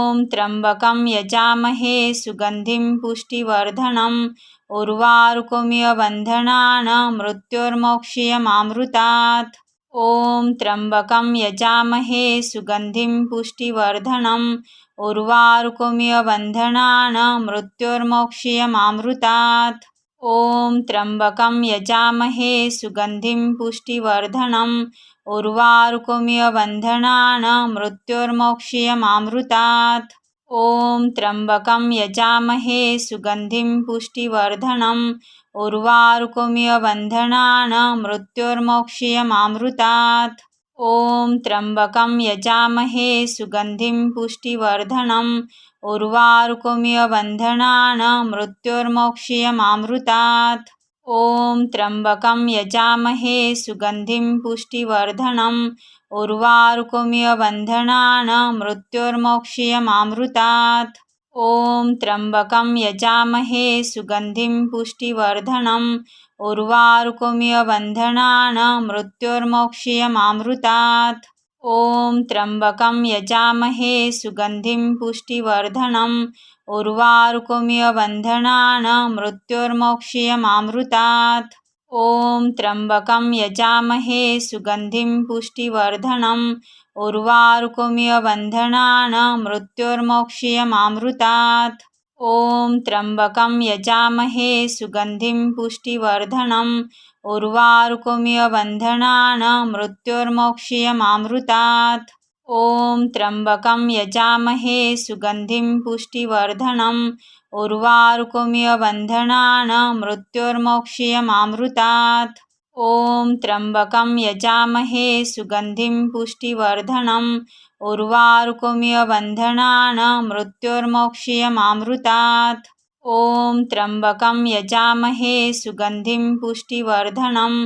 ॐ त्र्यम्बकं यजामहे सुगन्धिं पुष्टिवर्धनम् उर्वारुकमिव बन्धनानां मृत्योर्मोक्षयमामृतात्। ॐ त्र्यम्बकं यजामहे सुगन्धिं पुष्टिवर्धनम् उर्वारुकमिव बन्धनानां मृत्योर्मोक्षयमामृतात्। ॐ त्र्यम्बकं यजामहे सुगन्धिं पुष्टिवर्धनम् उर्वारुकमिव बन्धनानां मृत्योर्मोक्षयमामृतात्। ॐ त्र्यम्बकं यजामहे सुगन्धिं पुष्टिवर्धनम् उर्वारुकमिव बन्धनानां मृत्योर्मोक्षयमामृतात्। ॐ त्र्यम्बकं यजामहे सुगन्धिं पुष्टिवर्धनम् उर्वारुकमिव बन्धनानां मृत्योर्मोक्षयमामृतात्। ॐ त्र्यम्बकं यजामहे सुगन्धिं पुष्टिवर्धनम् उर्वारुकमिव बन्धनानां मृत्योर्मोक्षयमामृतात्। ॐ त्र्यम्बकं यजामहे सुगन्धिं पुष्टिवर्धनम् उर्वारुकमिव बन्धनानां मृत्योर्मोक्षयमामृतात्। ॐ त्र्यम्बकं यजामहे सुगन्धिं पुष्टिवर्धनम् उर्वारुकमिव बन्धनानां मृत्योर्मोक्षयमामृतात्। ॐ त्र्यम्बकं यजामहे सुगन्धिं पुष्टिवर्धनम् उर्वारुकमिव बन्धनानां मृत्योर्मोक्षयमामृतात्। ॐ त्र्यम्बकं यजामहे सुगन्धिं पुष्टिवर्धनम् उर्वारुकमिव बन्धनानां मृत्योर्मोक्षयमामृतात्। ॐ त्र्यम्बकं यजामहे सुगन्धिं पुष्टिवर्धनम् उर्वारुकमिव बन्धनानां मृत्योर्मोक्षयमामृतात्। ॐ त्र्यम्बकं यजामहे सुगन्धिं पुष्टिवर्धनम् उर्वारुकमिव बन्धनानां मृत्योर्मोक्षयमामृतात्। ॐ त्र्यम्बकं यजामहे सुगन्धिं पुष्टिवर्धनम्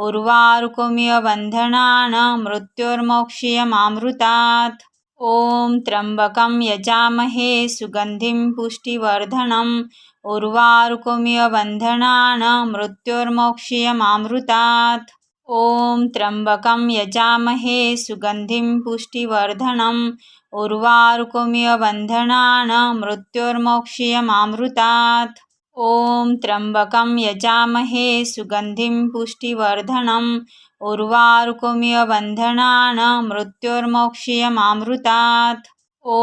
उर्वारुकमिव बन्धनानां मृत्योर्मोक्षयमामृतात्। ॐ त्र्यम्बकं यजामहे सुगन्धिं पुष्टिवर्धनम् उर्वारुकमिव बन्धनानां मृत्योर्मोक्षयमामृतात्। ॐ त्र्यम्बकं यजामहे सुगन्धिं पुष्टिवर्धनम् उर्वारुकमिव बन्धनानां मृत्योर्मोक्षयमामृतात्। ॐ त्र्यम्बकं यजामहे सुगन्धिं पुष्टिवर्धनम् उर्वारुकमिव बन्धनानां मृत्योर्मोक्षयमामृतात्। ॐ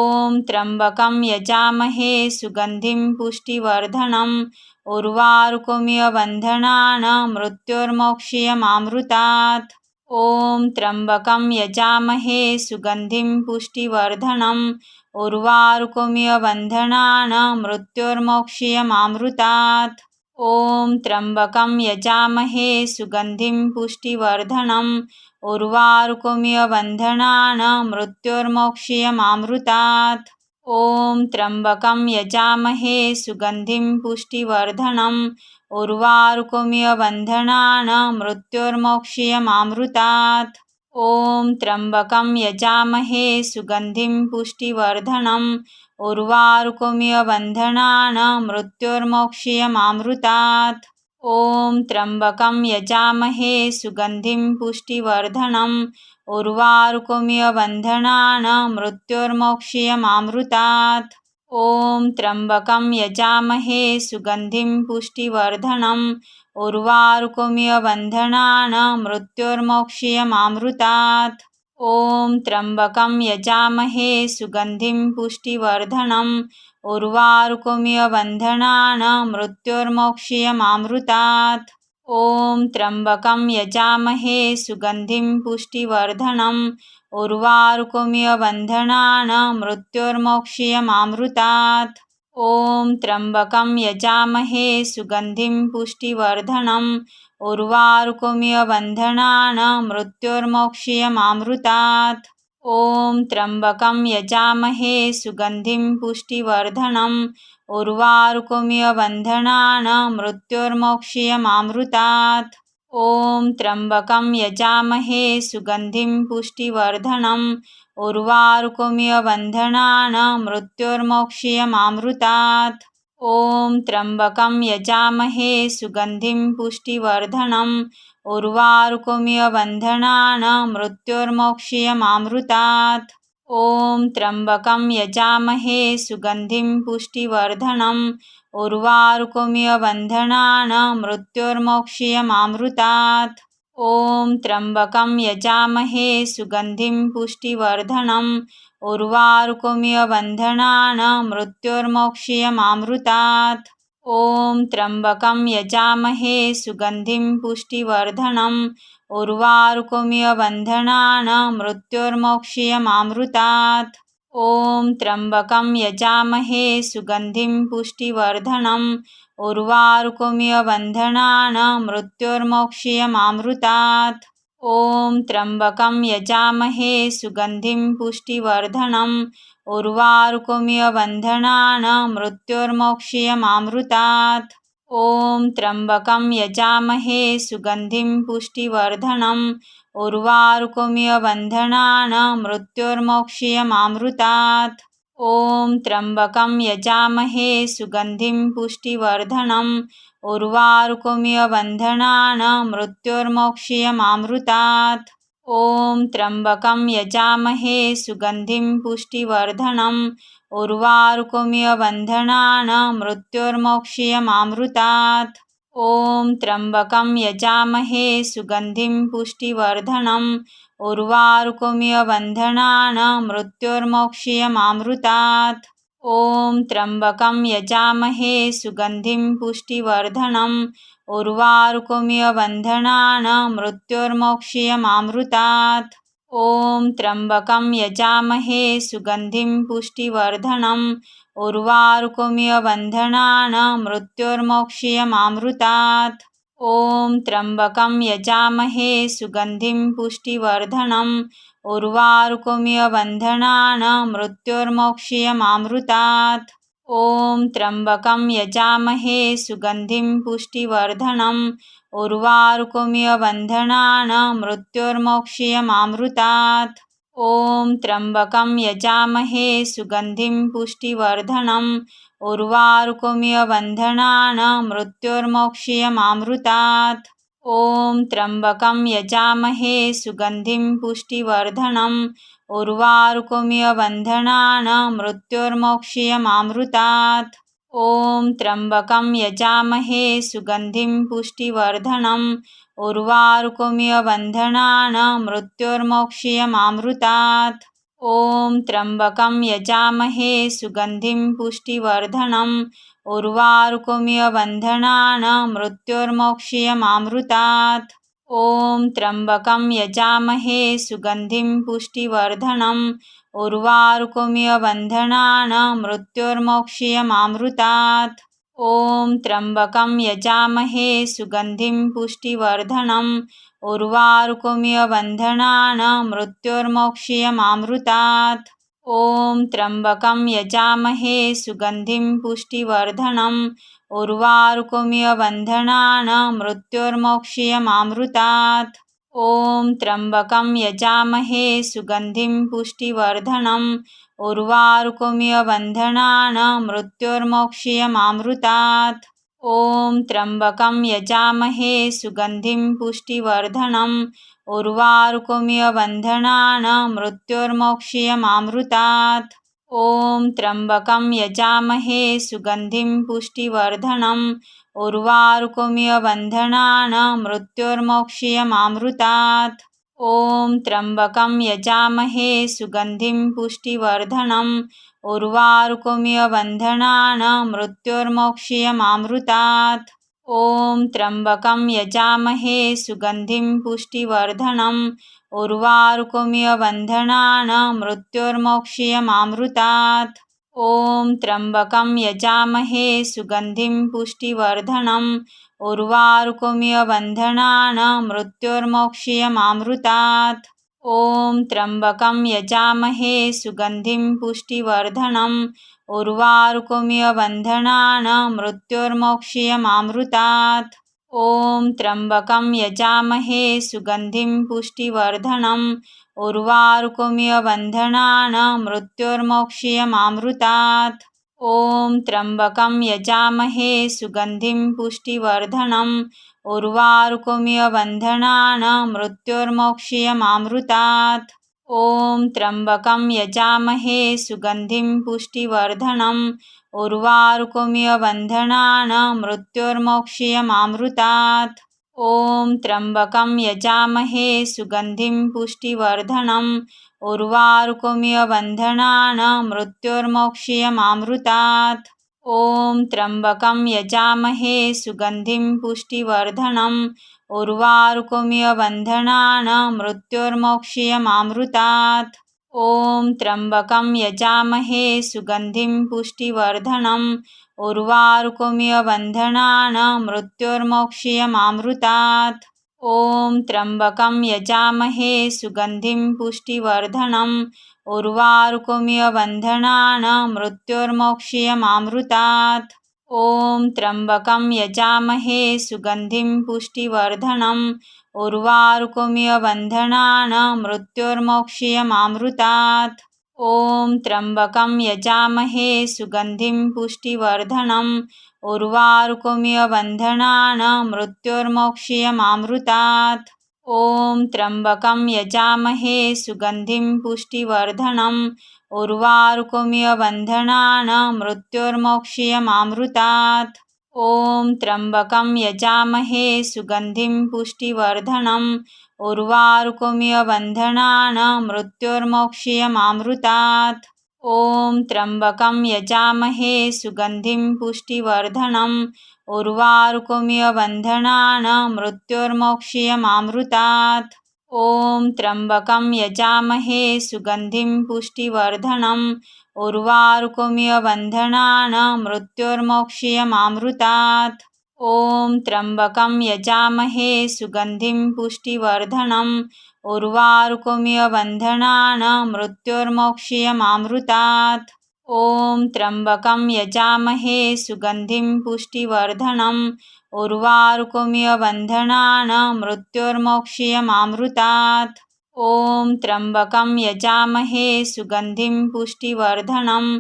त्र्यम्बकं यजामहे सुगन्धिं पुष्टिवर्धनम् उर्वारुकमिव बन्धनानां मृत्योर्मोक्षयमामृतात्। ॐ त्र्यम्बकं यजामहे सुगन्धिं पुष्टिवर्धनम् उर्वारुकमिव बन्धनानां मृत्योर्मोक्षयमामृतात्। ॐ त्र्यम्बकं यजामहे सुगन्धिं पुष्टिवर्धनम् उर्वारुकमिव बन्धनानां मृत्योर्मोक्षयमामृतात्। ॐ त्र्यम्बकं यजामहे सुगन्धिं पुष्टिवर्धनम् उर्वारुकमिव बन्धनानां मृत्योर्मोक्षयमामृतात्। ॐ त्र्यम्बकं यजामहे सुगन्धिं पुष्टिवर्धनम् उर्वारुकमिव बन्धनानां मृत्योर्मोक्षयमामृतात्। ॐ त्र्यम्बकं यजामहे सुगन्धिं पुष्टिवर्धनम् उर्वारुकमिव बन्धनानां मृत्योर्मोक्षयमामृतात्। ॐ त्र्यम्बकं यजामहे सुगन्धिं पुष्टिवर्धनम् उर्वारुकमिव बन्धनानां मृत्योर्मोक्षयमामृतात्। ॐ त्र्यम्बकं यजामहे सुगन्धिं पुष्टिवर्धनम् उर्वारुकमिव बन्धनानां मृत्योर्मोक्षयमामृतात्। ॐ त्र्यम्बकं यजामहे सुगन्धिं पुष्टिवर्धनम् उर्वारुकमिव बन्धनानां मृत्योर्मोक्षयमामृतात्। ॐ त्र्यम्बकं यजामहे सुगन्धिं पुष्टिवर्धनम् उर्वारुकमिव बन्धनानां मृत्योर्मोक्षयमामृतात्। ॐ त्र्यम्बकं यजामहे सुगन्धिं पुष्टिवर्धनम् उर्वारुकमिव बन्धनानां मृत्योर्मोक्षयमामृतात्। ॐ त्र्यम्बकं यजामहे सुगन्धिं पुष्टिवर्धनम् उर्वारुकमिव बन्धनानां मृत्योर्मोक्षयमामृतात्। ॐ त्र्यम्बकं यजामहे सुगन्धिं पुष्टिवर्धनम् उर्वारुकमिव बन्धनानां मृत्योर्मोक्षयमामृतात्। ॐ त्र्यम्बकं यजामहे सुगन्धिं पुष्टिवर्धनम् उर्वारुकमिव बन्धनानां मृत्योर्मोक्षीयमामृतात्। ॐ त्र्यम्बकं यजामहे सुगन्धिं पुष्टिवर्धनम् उर्वारुकमिव बन्धनानां मृत्योर्मोक्षीयमामृतात्। ॐ त्र्यम्बकं यजामहे सुगन्धिं पुष्टिवर्धनम् उर्वारुकमिव बन्धनानां मृत्योर्मोक्षीयमामृतात्। ॐ त्र्यम्बकं यजामहे सुगन्धिं पुष्टिवर्धनम् उर्वारुकमिव बन्धनानां मृत्योर्मोक्षीयमामृतात्। ॐ त्र्यम्बकं यजामहे सुगन्धिं पुष्टिवर्धनम् उर्वारुकमिव बन्धनानां मृत्योर्मोक्षीयमामृतात्। ॐ त्र्यम्बकं यजामहे सुगन्धिं पुष्टिवर्धनम् उर्वारुकमिव बन्धनानां मृत्योर्मोक्षीयमामृतात्। ॐ त्र्यम्बकं यजामहे सुगन्धिं पुष्टिवर्धनम् उर्वारुकमिव बन्धनानां मृत्योर्मोक्षीयमामृतात्। ॐ त्र्यम्बकं यजामहे सुगन्धिं पुष्टिवर्धनम् उर्वारुकमिव बन्धनानां मृत्योर्मोक्षीयमामृतात्। ॐ त्र्यम्बकं यजामहे सुगन्धिं पुष्टिवर्धनम् उर्वारुकमिव बन्धनानां मृत्योर्मोक्षीयमामृतात्। ॐ त्र्यम्बकं यजामहे सुगन्धिं पुष्टिवर्धनम् उर्वारुकमिव बन्धनानां मृत्योर्मोक्षीयमामृतात्। ॐ त्र्यम्बकं यजामहे सुगन्धिं पुष्टिवर्धनम् उर्वारुकमिव बन्धनानां मृत्योर्मोक्षीयमामृतात्। ॐ त्र्यम्बकं यजामहे सुगन्धिं पुष्टिवर्धनम् उर्वारुकमिव बन्धनानां मृत्योर्मोक्षीयमामृतात्। ॐ त्र्यम्बकं यजामहे सुगन्धिं पुष्टिवर्धनम् उर्वारुकमिव बन्धनानां मृत्योर्मोक्षीयमामृतात्। ॐ त्र्यम्बकं यजामहे सुगन्धिं पुष्टिवर्धनम् उर्वारुकमिव बन्धनानां मृत्योर्मोक्षीयमामृतात्। ॐ त्र्यम्बकं यजामहे सुगन्धिं पुष्टिवर्धनम् उर्वारुकमिव बन्धनानां मृत्योर्मोक्षीयमामृतात्। ॐ त्र्यम्बकं यजामहे सुगन्धिं पुष्टिवर्धनम् उर्वारुकमिव बन्धनानां मृत्योर्मोक्षीयमामृतात्। ॐ त्र्यम्बकं यजामहे सुगन्धिं पुष्टिवर्धनम् उर्वारुकमिव बन्धनानां मृत्योर्मोक्षीयमामृतात्। ॐ त्र्यम्बकं यजामहे सुगन्धिं पुष्टिवर्धनम् उर्वारुकमिव बन्धनानां मृत्योर्मोक्षीयमामृतात्। ॐ त्र्यम्बकं यजामहे सुगन्धिं पुष्टिवर्धनम् उर्वारुकमिव बन्धनानां मृत्योर्मोक्षीयमामृतात्। ॐ त्र्यम्बकं यजामहे सुगन्धिं पुष्टिवर्धनम् उर्वारुकमिव बन्धनानां मृत्योर्मोक्षीयमामृतात्। ॐ त्र्यम्बकं यजामहे सुगन्धिं पुष्टिवर्धनम् उर्वारुकमिव बन्धनानां मृत्योर्मोक्षीयमामृतात्। ॐ त्र्यम्बकं यजामहे सुगन्धिं पुष्टिवर्धनम् उर्वारुकमिव बन्धनानां मृत्योर्मोक्षीयमामृतात्। ॐ त्र्यम्बकं यजामहे सुगन्धिं पुष्टिवर्धनम् उर्वारुकमिव बन्धनानां मृत्योर्मोक्षीयमामृतात्। ॐ त्र्यम्बकं यजामहे सुगन्धिं पुष्टिवर्धनम् उर्वारुकमिव बन्धनानां मृत्योर्मोक्षीयमामृतात्। ॐ त्र्यम्बकं यजामहे सुगन्धिं पुष्टिवर्धनम् उर्वारुकमिव बन्धनानां मृत्योर्मोक्षीयमामृतात्। ॐ त्र्यम्बकं यजामहे सुगन्धिं पुष्टिवर्धनम् उर्वारुकमिव बन्धनानां मृत्योर्मोक्षीयमामृतात्। ॐ त्र्यम्बकं यजामहे सुगन्धिं पुष्टिवर्धनम् उर्वारुकमिव बन्धनानां मृत्योर्मोक्षीयमामृतात्। ॐ त्र्यम्बकं यजामहे सुगन्धिं पुष्टिवर्धनम् उर्वारुकमिव बन्धनानां मृत्योर्मोक्षीयमामृतात्। ॐ त्र्यम्बकं यजामहे सुगन्धिं पुष्टिवर्धनम् उर्वारुकमिव बन्धनानां मृत्योर्मोक्षीयमामृतात्। ॐ त्र्यम्बकं यजामहे सुगन्धिं पुष्टिवर्धनम् उर्वारुकमिव बन्धनानां मृत्योर्मोक्षीयमामृतात्। ॐ त्र्यम्बकं यजामहे सुगन्धिं पुष्टिवर्धनम् उर्वारुकमिव बन्धनानां मृत्योर्मोक्षीयमामृतात्। ॐ त्र्यम्बकं यजामहे सुगन्धिं पुष्टिवर्धनम् उर्वारुकमिव बन्धनानां मृत्योर्मोक्षीयमामृतात्। ॐ त्र्यम्बकं यजामहे सुगन्धिं पुष्टिवर्धनम् उर्वारुकमिव बन्धनानां मृत्योर्मोक्षीयमामृतात्। ॐ त्र्यम्बकं यजामहे सुगन्धिं पुष्टिवर्धनम् उर्वारुकमिव बन्धनानां मृत्योर्मोक्षीयमामृतात्। ॐ त्र्यम्बकं यजामहे सुगन्धिं पुष्टिवर्धनम् उर्वारुकमिव बन्धनानां मृत्योर्मोक्षीयमामृतात्। ॐ त्र्यम्बकं यजामहे सुगन्धिं पुष्टिवर्धनम् उर्वारुकमिव बन्धनानां मृत्योर्मोक्षीयमामृतात्। ॐ त्र्यम्बकं यजामहे सुगन्धिं पुष्टिवर्धनम् उर्वारुकमिव बन्धनानां मृत्योर्मोक्षीयमामृतात्। ॐ त्र्यम्बकं यजामहे सुगन्धिं पुष्टिवर्धनम् उर्वारुकमिव बन्धनानां मृत्योर्मोक्षीयमामृतात्। ॐ त्र्यम्बकं यजामहे सुगन्धिं पुष्टिवर्धनम् उर्वारुकमिव बन्धनानां मृत्योर्मोक्षीयमामृतात्। ॐ त्र्यम्बकं यजामहे सुगन्धिं पुष्टिवर्धनम् उर्वारुकमिव बन्धनानां मृत्योर्मोक्षीयमामृतात्। ॐ त्र्यम्बकं यजामहे सुगन्धिं पुष्टिवर्धनम् उर्वारुकमिव बन्धनानां मृत्योर्मोक्षीयमामृतात्। ॐ त्र्यम्बकं यजामहे सुगन्धिं पुष्टिवर्धनम् उर्वारुकमिव बन्धनानां मृत्योर्मोक्षीयमामृतात्। ॐ त्र्यम्बकं यजामहे सुगन्धिं पुष्टिवर्धनम्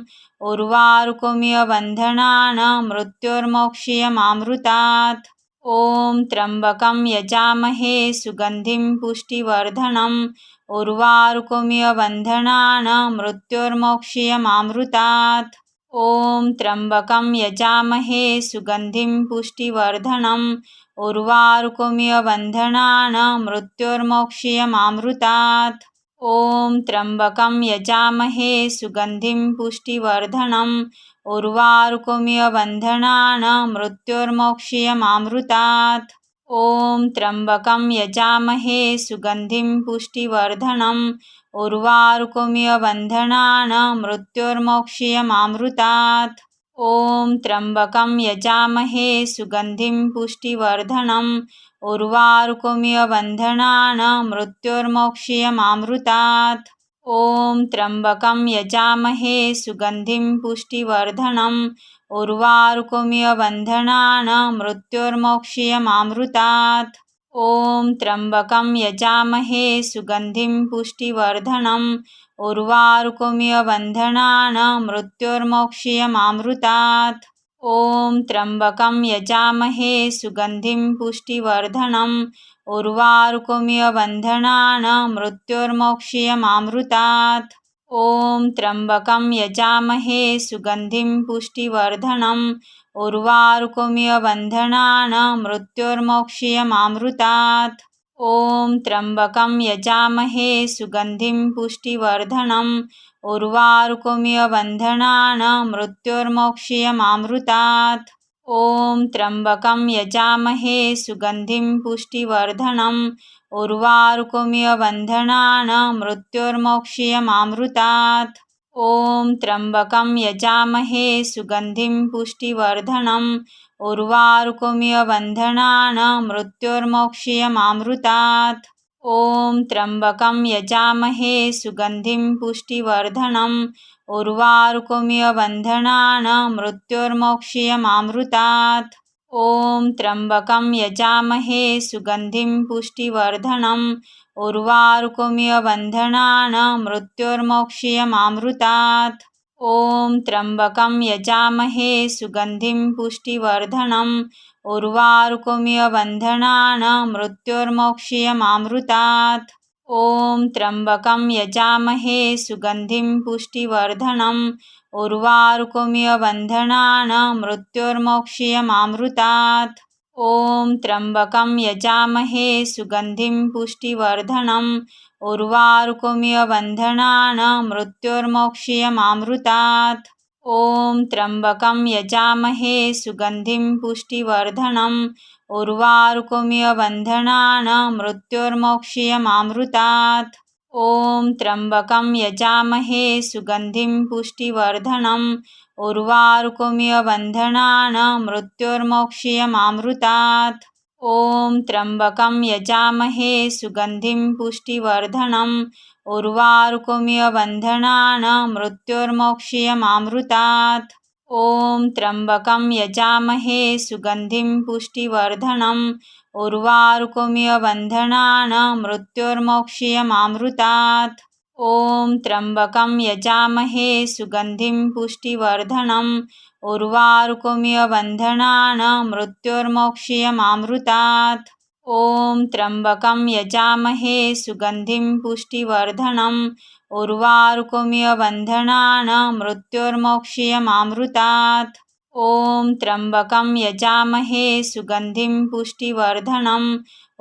उर्वारुकमिव बन्धनानां मृत्योर्मोक्षीयमामृतात्। ॐ त्र्यम्बकं यजामहे सुगन्धिं पुष्टिवर्धनम् उर्वारुकमिव बन्धनानां मृत्योर्मोक्षीयमामृतात्। ॐ त्र्यम्बकं यजामहे सुगन्धिं पुष्टिवर्धनम् उर्वारुकमिव बन्धनानां मृत्योर्मोक्षीयमामृतात्। ॐ त्र्यम्बकं यजामहे सुगन्धिं पुष्टिवर्धनम् उर्वारुकमिव बन्धनानां मृत्योर्मोक्षीयमामृतात्। ॐ त्र्यम्बकं यजामहे सुगन्धिं पुष्टिवर्धनम् उर्वारुकमिव बन्धनानां मृत्योर्मोक्षीयमामृतात्। ॐ त्र्यम्बकं यजामहे सुगन्धिं पुष्टिवर्धनम् उर्वारुकमिव बन्धनानां मृत्योर्मोक्षीयमामृतात्। ॐ त्र्यम्बकं यजामहे सुगन्धिं पुष्टिवर्धनम् उर्वारुकमिव बन्धनानां मृत्योर्मोक्षीयमामृतात्। ॐ त्र्यम्बकं यजामहे सुगन्धिं पुष्टिवर्धनम् उर्वारुकमिव बन्धनानां मृत्योर्मोक्षीयमामृतात्। ॐ त्र्यम्बकं यजामहे सुगन्धिं पुष्टिवर्धनम् उर्वारुकमिव बन्धनानां मृत्योर्मोक्षीयमामृतात्। ॐ त्र्यम्बकं यजामहे सुगन्धिं पुष्टिवर्धनम् उर्वारुकमिव बन्धनानां मृत्योर्मोक्षीयमामृतात्। ॐ त्र्यम्बकं यजामहे सुगन्धिं पुष्टिवर्धनम् उर्वारुकमिव बन्धनानां मृत्योर्मोक्षीयमामृतात्। ॐ त्र्यम्बकं यजामहे सुगन्धिं पुष्टिवर्धनम् उर्वारुकमिव बन्धनानां मृत्योर्मोक्षीयमामृतात्। ॐ त्र्यम्बकं यजामहे सुगन्धिं पुष्टिवर्धनम् उर्वारुकमिव बन्धनानां मृत्योर्मोक्षीयमामृतात्। ॐ त्र्यम्बकं यजामहे सुगन्धिं पुष्टिवर्धनम् उर्वारुकमिव बन्धनानां मृत्योर्मोक्षीयमामृतात्। ॐ त्र्यम्बकं यजामहे सुगन्धिं पुष्टिवर्धनम् उर्वारुकमिव बन्धनानां मृत्योर्मोक्षीयमामृतात्। ॐ त्र्यम्बकं यजामहे सुगन्धिं पुष्टिवर्धनम् उर्वारुकमिव बन्धनानां मृत्योर्मोक्षीयमामृतात्। ॐ त्र्यम्बकं यजामहे सुगन्धिं पुष्टिवर्धनम् उर्वारुकमिव बन्धनानां मृत्योर्मोक्षीयमामृतात्। ॐ त्र्यम्बकं यजामहे सुगन्धिं पुष्टिवर्धनम् उर्वारुकमिव बन्धनानां मृत्योर्मोक्षीयमामृतात्। ॐ त्र्यम्बकं यजामहे सुगन्धिं पुष्टिवर्धनम् उर्वारुकमिव बन्धनानां मृत्योर्मोक्षीयमामृतात्। ॐ त्र्यम्बकं यजामहे सुगन्धिं पुष्टिवर्धनम् उर्वारुकमिव बन्धनानां मृत्योर्मोक्षीयमामृतात्। ॐ त्र्यम्बकं यजामहे सुगन्धिं पुष्टिवर्धनम् उर्वारुकमिव बन्धनानां मृत्योर्मोक्षीयमामृतात्। ॐ त्र्यम्बकं यजामहे सुगन्धिं पुष्टिवर्धनम् उर्वारुकमिव बन्धनानां मृत्योर्मोक्षीयमामृतात्। ॐ त्र्यम्बकं यजामहे सुगन्धिं पुष्टिवर्धनम् उर्वारुकमिव बन्धनानां मृत्योर्मोक्षीयमामृतात्। ॐ त्र्यम्बकं यजामहे सुगन्धिं पुष्टिवर्धनम् उर्वारुकमिव बन्धनानां मृत्योर्मोक्षीयमामृतात्। ॐ त्र्यम्बकं यजामहे सुगन्धिं पुष्टिवर्धनम्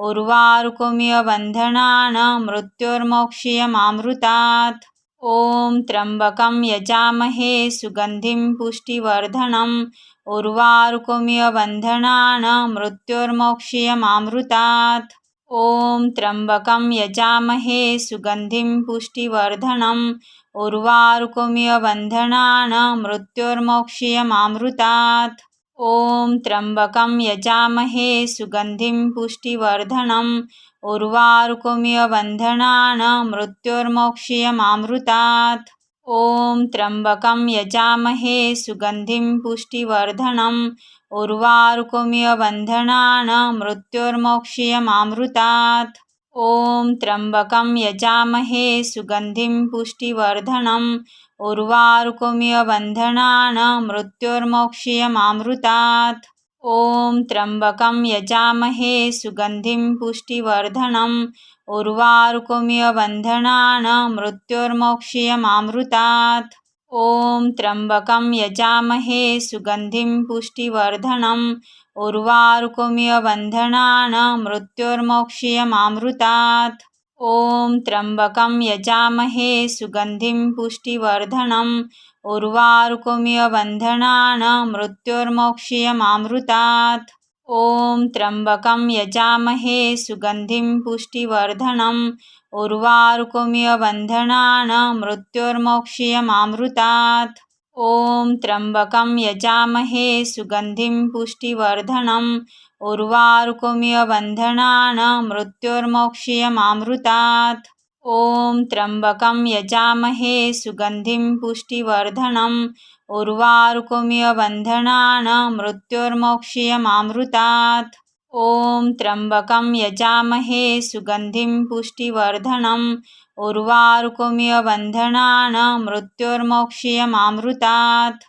उर्वारुकमिव बन्धनानां मृत्योर्मोक्षीयमामृतात्। ॐ त्र्यम्बकं यजामहे सुगन्धिं पुष्टिवर्धनम् उर्वारुकमिव बन्धनानां मृत्योर्मोक्षीयमामृतात्। ॐ त्र्यम्बकं यजामहे सुगन्धिं पुष्टिवर्धनम् उर्वारुकमिव बन्धनानां मृत्योर्मोक्षीयमामृतात्। ॐ त्र्यम्बकं यजामहे सुगन्धिं पुष्टिवर्धनम् उर्वारुकमिव बन्धनानां मृत्योर्मोक्षीयमामृतात्। ॐ त्र्यम्बकं यजामहे सुगन्धिं पुष्टिवर्धनम् उर्वारुकमिव बन्धनानां मृत्योर्मोक्षीयमामृतात्। ॐ त्र्यम्बकं यजामहे सुगन्धिं पुष्टिवर्धनम् उर्वारुकमिव बन्धनानां मृत्योर्मोक्षीयमामृतात्। ॐ त्र्यम्बकं यजामहे सुगन्धिं पुष्टिवर्धनम् उर्वारुकमिव बन्धनानां मृत्योर्मोक्षीयमामृतात्। ॐ त्र्यम्बकं यजामहे सुगन्धिं पुष्टिवर्धनम् उर्वारुकमिव बन्धनानां मृत्योर्मोक्षीयमामृतात्। ॐ त्र्यम्बकं यजामहे सुगन्धिं पुष्टिवर्धनम् उर्वारुकमिव बन्धनानां मृत्योर्मोक्षीयमामृतात्। ॐ त्र्यम्बकं यजामहे सुगन्धिं पुष्टिवर्धनम् उर्वारुकमिव बन्धनानां मृत्योर्मोक्षीयमामृतात्। ॐ त्र्यम्बकं यजामहे सुगन्धिं पुष्टिवर्धनम् उर्वारुकमिव बन्धनानां मृत्योर्मोक्षीयमामृतात्। ॐ त्र्यम्बकं यजामहे सुगन्धिं पुष्टिवर्धनम् उर्वारुकमिव बन्धनानां मृत्योर्मोक्षीयमामृतात्। ॐ त्र्यम्बकं यजामहे सुगन्धिं पुष्टिवर्धनम् उर्वारुकमिव बन्धनानां मृत्योर्मोक्षीयमामृतात्।